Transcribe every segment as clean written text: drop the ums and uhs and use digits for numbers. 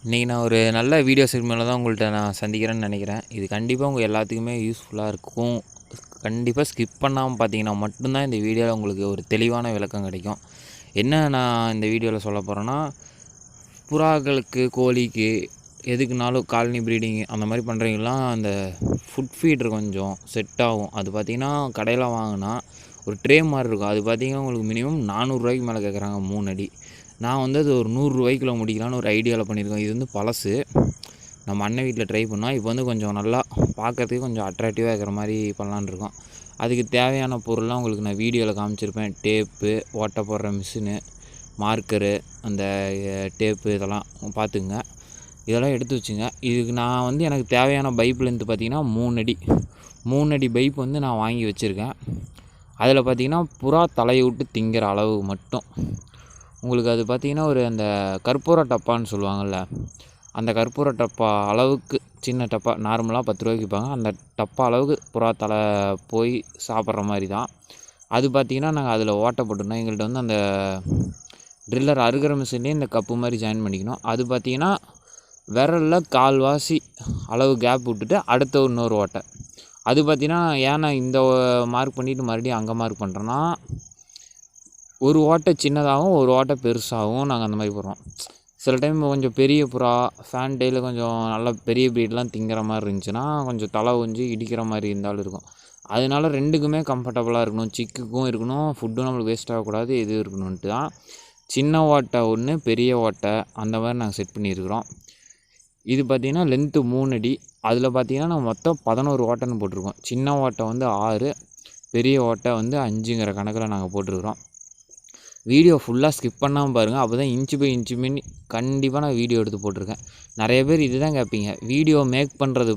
இன்றைக்கி நான் ஒரு நல்ல வீடியோ செக்மெண்ட்டில் தான் உங்கள்கிட்ட நான் சந்திக்கிறேன்னு நினைக்கிறேன். இது கண்டிப்பாக உங்கள் எல்லாத்துக்குமே யூஸ்ஃபுல்லாக இருக்கும். கண்டிப்பாக ஸ்கிப் பண்ணாமல் பார்த்தீங்கன்னா மட்டும்தான் இந்த வீடியோவில் உங்களுக்கு ஒரு தெளிவான விளக்கம் கிடைக்கும். என்ன நான் இந்த வீடியோவில் சொல்ல போகிறேன்னா, புறாக்களுக்கு, கோழிக்கு எதுக்குனாலும் காலனி ப்ரீடிங் அந்த மாதிரி பண்ணுறீங்களாம் அந்த ஃபுட் ஃபீடர் கொஞ்சம் செட் ஆகும். அது பார்த்திங்கன்னா கடையில் வாங்கினா ஒரு ட்ரே மாதிரி இருக்கும். அது பார்த்திங்கன்னா உங்களுக்கு மினிமம் 400 ரூபாய்க்கு மேலே கேட்குறாங்க 3 அடி. நான் வந்து அது ஒரு 100 ரூபாய்க்குள்ள முடிக்கலான்னு ஒரு ஐடியாவில் பண்ணியிருக்கேன். இது வந்து பழசு. நம்ம அண்ணன் வீட்டில் ட்ரை பண்ணோம். இப்போ வந்து கொஞ்சம் நல்லா பார்க்கறதுக்கு கொஞ்சம் அட்ராக்டிவாக இருக்கிற மாதிரி பண்ணலான்னு இருக்கோம். அதுக்கு தேவையான பொருள்லாம் உங்களுக்கு நான் வீடியோவில் காமிச்சிருப்பேன். டேப்பு, ஓட்டை போடுற மிஷினு, மார்க்கரு, அந்த டேப்பு இதெல்லாம் பார்த்துக்குங்க. இதெல்லாம் எடுத்து வச்சுங்க. இதுக்கு நான் வந்து எனக்கு தேவையான பைப் லென்த்து பார்த்திங்கன்னா 3 அடி 3 அடி பைப் வந்து நான் வாங்கி வச்சுருக்கேன். அதில் பார்த்திங்கன்னா புறா தலையை விட்டு திங்கிற அளவு மட்டும் உங்களுக்கு அது பார்த்திங்கன்னா ஒரு அந்த கற்பூர டப்பான்னு சொல்லுவாங்கள்ல, அந்த கற்பூர டப்பா அளவுக்கு சின்ன டப்பா நார்மலாக 10 ரூபாய்க்கு விற்பாங்க. அந்த டப்பா அளவுக்கு புறா தலை போய் சாப்பிட்ற மாதிரி தான். அது பார்த்திங்கன்னா நாங்கள் அதில் ஓட்டை போட்டுருந்தோம். எங்கள்கிட்ட வந்து அந்த ட்ரில்லர் அறுக்கிற மிஷின்லேயே இந்த கப்பு மாதிரி ஜாயின் பண்ணிக்கணும். அது பார்த்திங்கன்னா விரலில் கால்வாசி அளவு கேப் விட்டுட்டு அடுத்த இன்னொரு ஓட்டை. அது பார்த்திங்கன்னா ஏன் நான் இந்த மார்க் பண்ணிவிட்டு மறுபடியும் அங்கே மார்க் பண்ணுறேன்னா, ஒரு ஓட்டை சின்னதாகவும் ஒரு ஓட்டை பெருசாகவும் நாங்கள் அந்த மாதிரி போடுறோம். சில டைம் கொஞ்சம் பெரிய புறா ஃபேன் டெய்ல கொஞ்சம் நல்லா பெரிய ப்ரீட்லாம் திங்கிற மாதிரி இருந்துச்சுன்னா கொஞ்சம் தலை கொஞ்சம் இடிக்கிற மாதிரி இருந்தாலும் இருக்கும். அதனால ரெண்டுக்குமே கம்ஃபர்டபுளாக இருக்கணும். சிக்குக்கும் இருக்கணும், ஃபுட்டும் நம்மளுக்கு வேஸ்ட் ஆகக்கூடாது, இது இருக்கணுன்ட்டு தான் சின்ன ஓட்டை ஒன்று, பெரிய ஓட்டை அந்த மாதிரி நாங்கள் செட் பண்ணியிருக்கிறோம். இது பார்த்திங்கன்னா லென்த்து 3 அடி. அதில் பார்த்திங்கன்னா நான் மொத்தம் 11 ஓட்டைன்னு போட்டிருக்கோம். சின்ன ஓட்டை வந்து 6, பெரிய ஓட்டை வந்து 5ங்கிற கணக்கில் நாங்கள் போட்டிருக்கிறோம். வீடியோ ஃபுல்லாக ஸ்கிப் பண்ணாமல் பாருங்கள். அப்போ தான் இன்ச்சு பை இன்ச்சு மின்னி கண்டிப்பாக நான் வீடியோ எடுத்து போட்டிருக்கேன். நிறைய பேர் இது தான் கேட்பீங்க, வீடியோ மேக் பண்ணுறது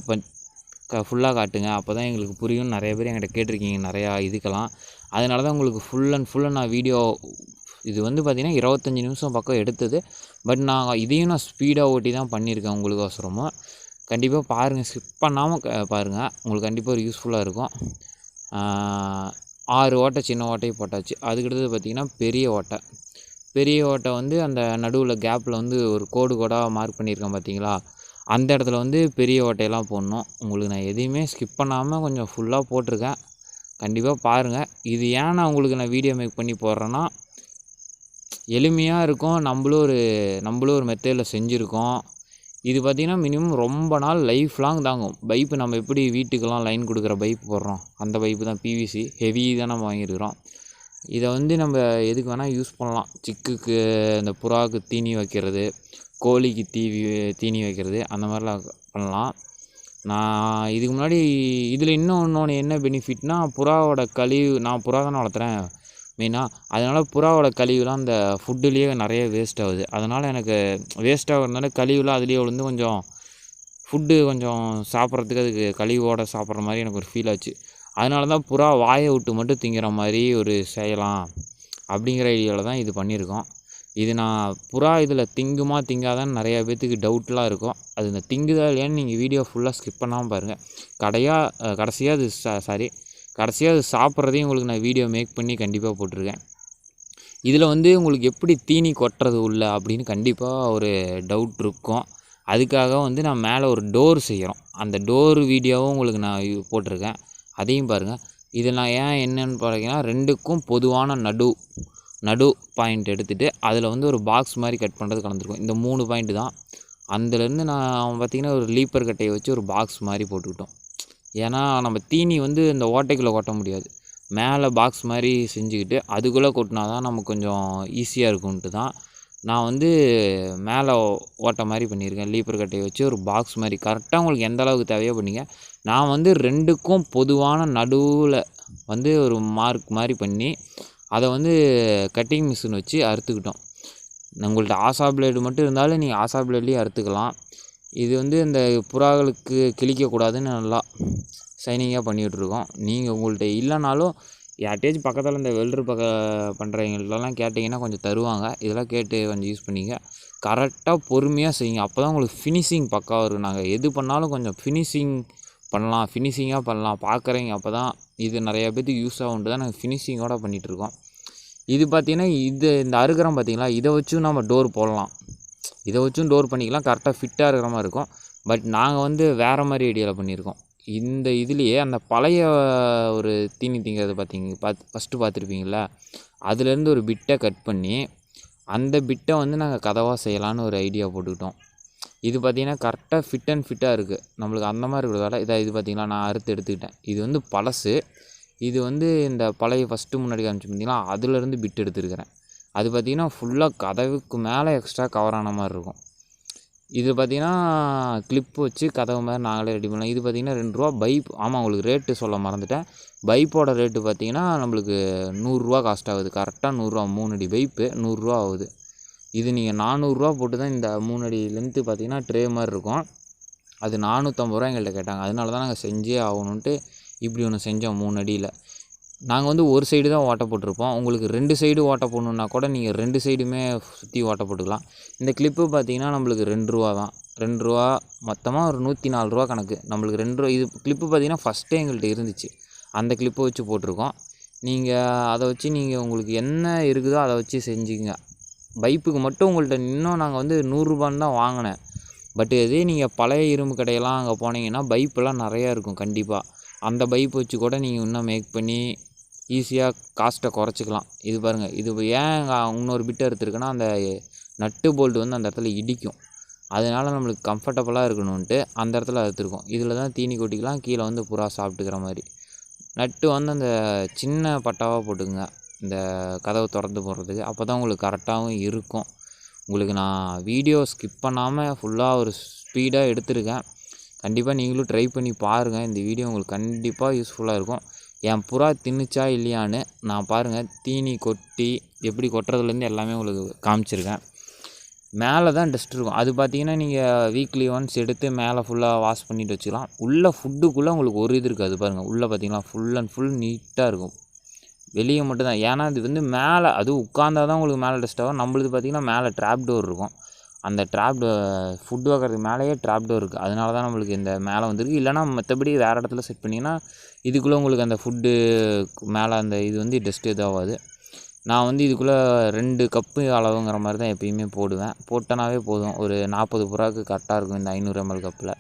ஃபுல்லாக காட்டுங்க, அப்போ தான் எங்களுக்கு புரியும். நிறைய பேர் என்கிட்ட கேட்டிருக்கீங்க நிறையா இதுக்கெல்லாம். அதனால தான் உங்களுக்கு ஃபுல்லாக நான் வீடியோ இது வந்து பார்த்திங்கன்னா 25 நிமிஷம் பக்கம் எடுத்தது. பட் நான் இதையும் நான் ஸ்பீடாக ஓட்டி தான் பண்ணியிருக்கேன் உங்களுக்கோசரமும். கண்டிப்பாக பாருங்கள், ஸ்கிப் பண்ணாமல் பாருங்கள். உங்களுக்கு கண்டிப்பாக ஒரு யூஸ்ஃபுல்லாக இருக்கும். 6 ஓட்டை சின்ன ஓட்டையை போட்டாச்சு. அதுக்கடுத்தது பார்த்திங்கன்னா பெரிய ஓட்டை வந்து அந்த நடுவில் கேப்பில் வந்து ஒரு கோடாக மார்க் பண்ணியிருக்கேன் பார்த்தீங்களா, அந்த இடத்துல வந்து பெரிய ஓட்டையெல்லாம் போடணும். உங்களுக்கு நான் எதையுமே ஸ்கிப் பண்ணாமல் கொஞ்சம் ஃபுல்லாக போட்டிருக்கேன். கண்டிப்பாக பாருங்கள். இது ஏன் நான் உங்களுக்கு நான் வீடியோ மேக் பண்ணி போடுறேன்னா, எளிமையாக இருக்கும். நம்மளும் ஒரு மெத்தேடில் செஞ்சுருக்கோம். இது பார்த்திங்கன்னா மினிமம் ரொம்ப நாள் லைஃப் லாங் தாங்கும். பைப்பு நம்ம எப்படி வீட்டுக்கெல்லாம் லைன் கொடுக்குற பைப்பு போடுறோம், அந்த பைப்பு தான் PVC ஹெவி தான் நம்ம வாங்கியிருக்கிறோம். இதை வந்து நம்ம எதுக்கு வேணால் யூஸ் பண்ணலாம். சிக்குக்கு, இந்த புறாவுக்கு தீனி வைக்கிறது, கோழிக்கு தீனி வைக்கிறது, அந்த மாதிரிலாம் பண்ணலாம். நான் இதுக்கு முன்னாடி இதில் இன்னொன்று என்ன பெனிஃபிட்னால், புறாவோட கழிவு, நான் புறா தானே வளர்த்துறேன் மெயினாக, அதனால் புறாவோட கழிவுலாம் அந்த ஃபுட்டுலேயே நிறைய வேஸ்ட் ஆகுது. அதனால் எனக்கு வேஸ்ட் ஆகிறதுனால கழிவுலாம் அதுலேயே விழுந்து கொஞ்சம் ஃபுட்டு கொஞ்சம் சாப்பிட்றதுக்கு அதுக்கு கழிவோடு சாப்பிட்ற மாதிரி எனக்கு ஒரு ஃபீல் ஆச்சு. அதனால தான் புறா வாயை விட்டு மட்டும் திங்கிற மாதிரி ஒரு செய்யலாம் அப்படிங்கிற ஐடியாவில் தான் இது பண்ணியிருக்கோம். இது நான் புறா இதில் திங்குமா திங்காதான்னு நிறையா பேர்த்துக்கு டவுட்லாம் இருக்கும். அது இந்த திங்குதா இல்லையான்னு நீங்கள் வீடியோ ஃபுல்லாக ஸ்கிப் பண்ணாமல் பாருங்கள். கடைசியாக அது சாப்பிட்றதையும் உங்களுக்கு நான் வீடியோ மேக் பண்ணி கண்டிப்பாக போட்டிருக்கேன். இதில் வந்து உங்களுக்கு எப்படி தீனி கொட்டுறது உள்ள அப்படின்னு கண்டிப்பாக ஒரு டவுட் இருக்கும். அதுக்காக வந்து நான் மேலே ஒரு டோர் செய்கிறோம். அந்த டோர் வீடியோவும் உங்களுக்கு நான் போட்டிருக்கேன், அதையும் பாருங்கள். இதில் நான் என்னென்னு பார்த்தீங்கன்னா, ரெண்டுக்கும் பொதுவான நடு பாயிண்ட் எடுத்துகிட்டு அதில் வந்து ஒரு பாக்ஸ் மாதிரி கட் பண்ணுறது கலந்துருக்கும். இந்த 3 பாயிண்ட்டு தான். அதுலேருந்து நான் பார்த்திங்கன்னா ஒரு லீப்பர் கட்டையை வச்சு ஒரு பாக்ஸ் மாதிரி போட்டுக்கிட்டோம். ஏன்னா நம்ம தீனி வந்து இந்த ஓட்டைக்குள்ளே கொட்ட முடியாது. மேலே பாக்ஸ் மாதிரி செஞ்சுக்கிட்டு அதுக்குள்ளே கொட்டினா தான் நமக்கு கொஞ்சம் ஈஸியாக இருக்கும்ன்ட்டு தான் நான் வந்து மேலே ஓட்டை மாதிரி பண்ணியிருக்கேன். லீப்பர் கட்டையை வச்சு ஒரு பாக்ஸ் மாதிரி கரெக்டாக உங்களுக்கு எந்த அளவுக்கு தேவையோ பண்ணிங்க. நான் வந்து ரெண்டுக்கும் பொதுவான நடுவில் வந்து ஒரு மார்க் மாதிரி பண்ணி அதை வந்து கட்டிங் மிஷின் வச்சு அறுத்துக்கிட்டோம். உங்கள்கிட்ட ஆசா பிளேடு மட்டும் இருந்தாலும் நீங்கள் ஆசா பிளேட்லேயும் அறுத்துக்கலாம். இது வந்து இந்த புறாக்களுக்கு கிழிக்கக்கூடாதுன்னு நல்லா ஷைனிங்காக பண்ணிகிட்ருக்கோம். நீங்கள் உங்கள்கிட்ட இல்லைனாலும் யார்ட்டேச்சும் பக்கத்தில் இந்த வெல்ட்ரு பண்ணுறவங்கள்ட்டலாம் கேட்டிங்கன்னா கொஞ்சம் தருவாங்க. இதெல்லாம் கேட்டு கொஞ்சம் யூஸ் பண்ணிங்க. கரெக்டாக பொறுமையாக செய்யுங்க. அப்போ தான் உங்களுக்கு ஃபினிஷிங் பக்காவாக இருக்கும். நாங்கள் எது பண்ணாலும் கொஞ்சம் ஃபினிஷிங்காக பண்ணலாம் பார்க்குறீங்க. அப்போ தான் இது நிறையா பேர்த்துக்கு யூஸ் ஆகுன்ட்டு தான் நாங்கள் ஃபினிஷிங்கோடு பண்ணிகிட்ருக்கோம். இது பார்த்திங்கன்னா இந்த அறுக்கிறோம் பார்த்திங்களா, இதை வச்சும் நம்ம டோர் போடலாம். இதை வச்சும் டோர் பண்ணிக்கலாம், கரெக்டாக ஃபிட்டாக இருக்கிற மாதிரி இருக்கும். பட் நாங்கள் வந்து வேறு மாதிரி ஐடியாவில் பண்ணியிருக்கோம். இந்த இதுலேயே அந்த பழைய ஒரு தீனி திங்கிறது ஃபஸ்ட்டு பார்த்துருப்பீங்களா, அதுலேருந்து ஒரு பிட்டை கட் பண்ணி அந்த பிட்டை வந்து நாங்கள் கதவாக செய்யலான்னு ஒரு ஐடியா போட்டுக்கிட்டோம். இது பார்த்திங்கன்னா கரெக்டாக ஃபிட்டாக இருக்குது நம்மளுக்கு. அந்த மாதிரி இருக்கிறதால இது பார்த்திங்களா நான் எடுத்துக்கிட்டேன். இது வந்து பழசு. இது வந்து இந்த பழைய ஃபஸ்ட்டு முன்னாடி காமிச்சு பார்த்திங்கன்னா அதுலேருந்து பிட் எடுத்துருக்கிறேன். அது பார்த்திங்கன்னா ஃபுல்லாக கதவுக்கு மேலே எக்ஸ்ட்ரா கவர் ஆன மாதிரி இருக்கும். இது பார்த்திங்கன்னா கிளிப்பு வச்சு கதவு மாதிரி நாங்களே ரெடி பண்ணலாம். இது பார்த்திங்கன்னா ₹2 பைப். ஆமாம், உங்களுக்கு ரேட்டு சொல்ல மறந்துட்டேன். பைப்போட ரேட்டு பார்த்திங்கன்னா நம்மளுக்கு ₹100 காஸ்ட் ஆகுது. கரெக்டாக ₹100, 3 அடி பைப்பு ₹100 ஆகுது. இது நீங்கள் ₹400 போட்டு தான் இந்த 3 அடி லென்த்து பார்த்திங்கன்னா ட்ரே மாதிரி இருக்கும். அது ₹450 எங்கள்கிட்ட கேட்டாங்க. அதனால தான் நாங்கள் செஞ்சே ஆகணுன்ட்டு இப்படி ஒன்று செஞ்சோம் 3 அடியில். நாங்கள் வந்து ஒரு சைடு தான் ஓட்டை போட்டிருப்போம். உங்களுக்கு 2 சைடு ஓட்டை போடணுன்னா கூட நீங்கள் 2 சைடுமே சுற்றி ஓட்டை போட்டுக்கலாம். இந்த கிளிப்பு பார்த்திங்கன்னா நம்மளுக்கு ₹2 தான். ₹2 மொத்தமாக ஒரு ₹104 கணக்கு. நம்மளுக்கு ₹2 இது கிளிப்பு பார்த்திங்கன்னா ஃபஸ்ட்டே எங்கள்கிட்ட இருந்துச்சு. அந்த கிளிப்பை வச்சு போட்டிருக்கோம். நீங்கள் அதை வச்சு நீங்கள் உங்களுக்கு என்ன இருக்குதோ அதை வச்சு செஞ்சுங்க. பைப்புக்கு மட்டும் உங்கள்கிட்ட இன்னும் நாங்கள் வந்து ₹100 தான் வாங்கினேன். பட் இதே நீங்கள் பழைய இரும்பு கடையெல்லாம் அங்கே போனீங்கன்னா பைப்பெல்லாம் நிறையா இருக்கும் கண்டிப்பாக. அந்த பைப் வச்சு கூட நீங்கள் இன்னும் மேக் பண்ணி ஈஸியாக காஸ்ட்டை குறைச்சிக்கலாம். இது பாருங்கள், இது ஏன் இன்னொரு பிட்டை எடுத்துருக்குன்னா அந்த நட்டு போல்ட்டு வந்து அந்த இடத்துல இடிக்கும். அதனால் நம்மளுக்கு கம்ஃபர்டபுளாக இருக்கணுன்ட்டு அந்த இடத்துல எடுத்துருக்கோம். இதில் தான் தீனி கொட்டிக்கலாம், கீழே வந்து புறா சாப்பிட்டுக்கிற மாதிரி. நட்டு வந்து அந்த சின்ன பட்டாவாக போட்டுக்குங்க இந்த கதவை திறந்து போடுறதுக்கு. அப்போ தான் உங்களுக்கு கரெக்டாகவும் இருக்கும். உங்களுக்கு நான் வீடியோ ஸ்கிப் பண்ணாமல் ஃபுல்லாக ஒரு ஸ்பீடாக எடுத்திருக்கேன். கண்டிப்பாக நீங்களும் ட்ரை பண்ணி பாருங்கள். இந்த வீடியோ உங்களுக்கு கண்டிப்பாக யூஸ்ஃபுல்லாக இருக்கும். என் புறா தின்னுச்சா இல்லையான்னு நான் பாருங்கள், தீனி கொட்டி எப்படி கொட்டுறதுலேருந்து எல்லாமே உங்களுக்கு காமிச்சிருக்கேன். மேலே தான் டஸ்ட் இருக்கும். அது பார்த்திங்கன்னா நீங்கள் வீக்லி ஒன்ஸ் எடுத்து மேலே ஃபுல்லாக வாஷ் பண்ணிட்டு வச்சுக்கலாம். உள்ளே ஃபுட்டுக்குள்ளே உங்களுக்கு ஒரு இது இருக்காது பாருங்கள். உள்ளே பார்த்திங்கன்னா ஃபுல் அண்ட் ஃபுல் நீட்டாக இருக்கும். வெளியே மட்டும்தான். ஏன்னா இது வந்து மேலே அதுவும் உட்காந்தா தான் உங்களுக்கு மேலே டஸ்ட் ஆகும். நம்மளுது பார்த்திங்கன்னா மேலே ட்ராப் டோர் இருக்கும். அந்த ஃபுட் வைக்கிறதுக்கு மேலேயே ட்ராப் டோர் இருக்குது. அதனால தான் நம்மளுக்கு இந்த மேலே வந்துருக்கு. இல்லைனா மற்றபடி வேறு இடத்துல செட் பண்ணிங்கன்னா இதுக்குள்ளே உங்களுக்கு அந்த ஃபுட்டு மேலே அந்த இது வந்து டஸ்ட் எதுவாகாது. நான் வந்து இதுக்குள்ளே 2 கப்பு அளவுங்கிற மாதிரி தான் எப்பயுமே போடுவேன். போட்டனாவே போதும். ஒரு 40 புறாவுக்கு கரெக்டாக இருக்கும். இந்த 500 ml கப்பில்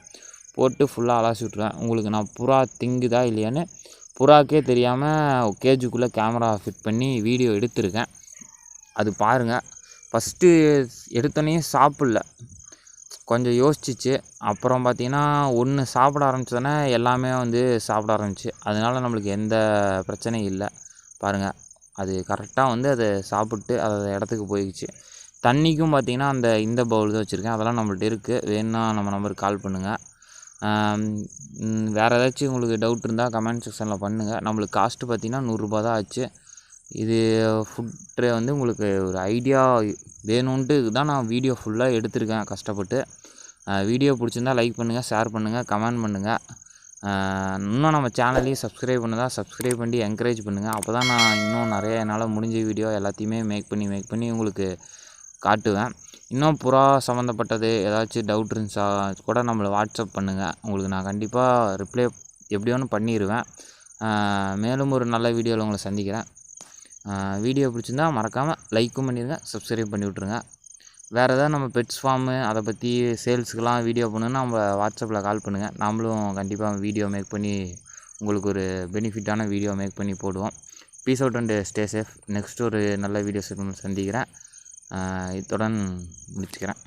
போட்டு ஃபுல்லாக அலாசி விட்ருவேன். உங்களுக்கு நான் புறா திங்குதா இல்லையான்னு புறாக்கே தெரியாமல் கேஜுக்குள்ளே கேமரா ஃபிட் பண்ணி வீடியோ எடுத்திருக்கேன். அது பாருங்கள். ஃபஸ்ட்டு எடுத்தோன்னே சாப்பிடல, கொஞ்சம் யோசிச்சிச்சு. அப்புறம் பார்த்திங்கன்னா ஒன்று சாப்பிட ஆரம்பித்தோன்னே எல்லாமே வந்து சாப்பிட ஆரம்பிச்சு. அதனால நம்மளுக்கு எந்த பிரச்சனையும் இல்லை. பாருங்கள், அது கரெக்டாக வந்து அதை சாப்பிட்டு அதை இடத்துக்கு போயிடுச்சு. தண்ணிக்கும் பார்த்திங்கன்னா இந்த பவுல் தான் வச்சுருக்கேன். அதெல்லாம் நம்மள்ட்ட இருக்குது. வேணுன்னா நம்ம நம்பருக்கு கால் பண்ணுங்கள். வேறு ஏதாச்சும் உங்களுக்கு டவுட் இருந்தால் கமெண்ட் செக்ஷனில் பண்ணுங்கள். நம்மளுக்கு காஸ்ட்டு பார்த்திங்கன்னா ₹100 தான் ஆச்சு. இது ஃபுட் ட்ரே வந்து உங்களுக்கு ஒரு ஐடியா வேணும்ன்ட்டு தான் நான் வீடியோ ஃபுல்லாக எடுத்திருக்கேன் கஷ்டப்பட்டு. வீடியோ பிடிச்சிருந்தால் லைக் பண்ணுங்கள், ஷேர் பண்ணுங்கள், கமெண்ட் பண்ணுங்கள். இன்னும் நம்ம சேனலையும் சப்ஸ்கிரைப் சப்ஸ்கிரைப் பண்ணி என்கரேஜ் பண்ணுங்கள். அப்போ தான் நான் இன்னும் நிறைய என்னால் முடிஞ்ச வீடியோ எல்லாத்தையுமே மேக் பண்ணி உங்களுக்கு காட்டுவேன். இன்னும் புறா சம்மந்தப்பட்டது ஏதாச்சும் டவுட் இருந்துச்சா கூட நம்மளை வாட்ஸ்அப் பண்ணுங்கள். உங்களுக்கு நான் கண்டிப்பாக ரிப்ளை எப்படியோன்னு பண்ணிடுவேன். மேலும் ஒரு நல்ல வீடியோவில் உங்களை சந்திக்கிறேன். வீடியோ பிடிச்சிருந்தா மறக்காமல் லைக்கும் பண்ணிடுங்க, சப்ஸ்கிரைப் பண்ணி விட்ருங்க. வேறு எதாவது நம்ம பெட்ஸ் ஃபார்மு அதை பற்றி சேல்ஸுக்கெலாம் வீடியோ பண்ணணுன்னா நம்ம வாட்ஸ்அப்பில் கால் பண்ணுங்கள். நம்மளும் கண்டிப்பாக வீடியோ மேக் பண்ணி உங்களுக்கு ஒரு பெனிஃபிட்டான வீடியோ மேக் பண்ணி போடுவோம். Peace out and stay safe. Next ஒரு நல்ல வீடியோஸ் சந்திக்கிறேன். இத்துடன் முடிச்சுக்கிறேன்.